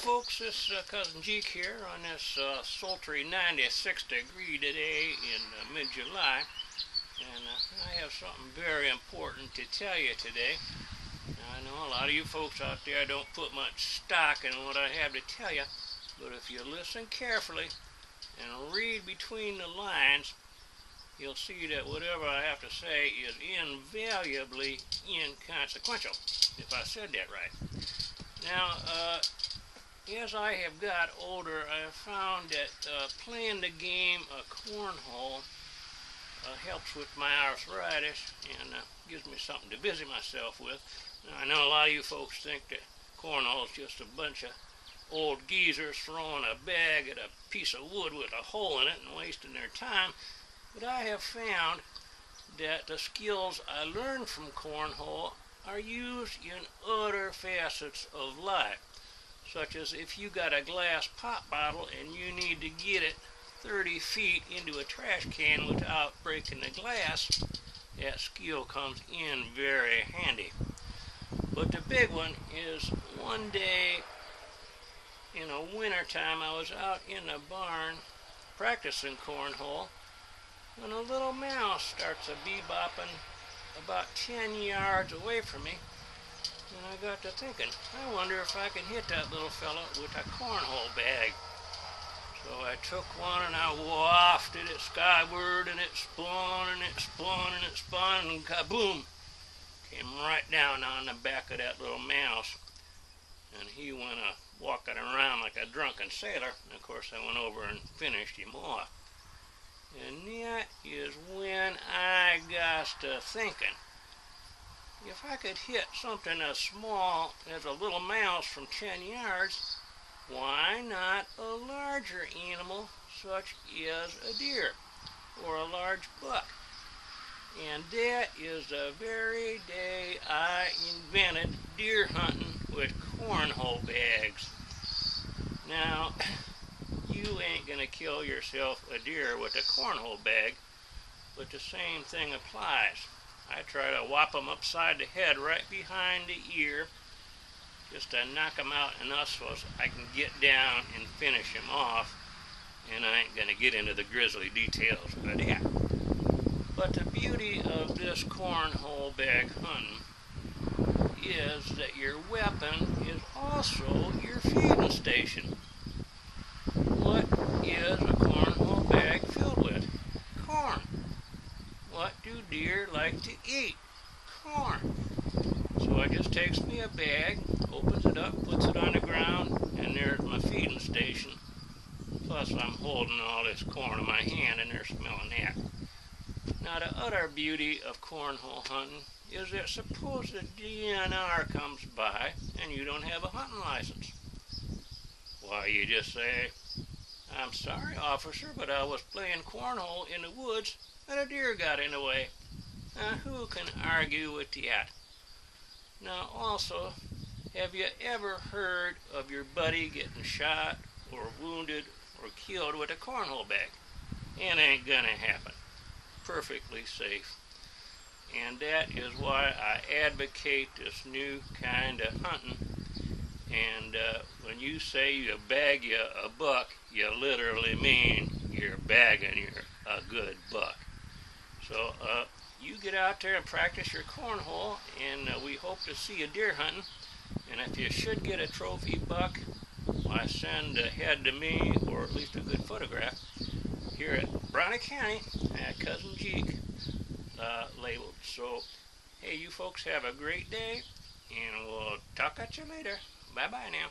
folks, this is Cousin Jeek here on this sultry 96-degree today in mid-July, and I have something very important to tell you today. Now, I know a lot of you folks out there don't put much stock in what I have to tell you, but if you listen carefully and read between the lines, you'll see that whatever I have to say is invaluably inconsequential, if I said that right. Now, as I have got older, I have found that playing the game of cornhole helps with my arthritis and gives me something to busy myself with. Now, I know a lot of you folks think that cornhole is just a bunch of old geezers throwing a bag at a piece of wood with a hole in it and wasting their time, but I have found that the skills I learned from cornhole are used in other facets of life, such as if you got a glass pop bottle and you need to get it 30 feet into a trash can without breaking the glass. That skill comes in very handy. But the big one is one day in the wintertime I was out in the barn practicing cornhole when a little mouse starts a bebopping about 10 yards away from me, and I got to thinking, I wonder if I can hit that little fella with a cornhole bag. So I took one and I wafted it skyward, and it spun and it spun and it spun, and kaboom! Came right down on the back of that little mouse, and he went walking around like a drunken sailor, and of course I went over and finished him off. And that is when I got to thinking, if I could hit something as small as a little mouse from 10 yards, why not a larger animal such as a deer or a large buck? And that is the very day I invented deer hunting with cornhole bags. Now, you ain't gonna kill yourself a deer with a cornhole bag, but the same thing applies. I try to whop them upside the head right behind the ear just to knock them out enough so I can get down and finish them off, and I ain't gonna get into the grisly details of that. But the beauty of this cornhole bag hunting is that your weapon is also your feeding station. What is a cornhole bag filled with? Corn. What do deer like to eat? Corn. So it just takes me a bag, opens it up, puts it on the ground, and there's my feeding station. Plus I'm holding all this corn in my hand and they're smelling that. Now the other beauty of cornhole hunting is that suppose the DNR comes by and you don't have a hunting license. Why, you just say, I'm sorry, officer, but I was playing cornhole in the woods and a deer got in the way. Now, who can argue with that? Now, also, have you ever heard of your buddy getting shot or wounded or killed with a cornhole bag? It ain't gonna happen. Perfectly safe. And that is why I advocate this new kind of hunting. And when you say you bag you a buck, you literally mean you're bagging a good buck. So you get out there and practice your cornhole, and we hope to see you deer hunting. And if you should get a trophy buck, why, send a head to me, or at least a good photograph, here at Brownie County at Cousin Jeek labeled. So, hey, you folks have a great day, and we'll talk at you later. Bye-bye now.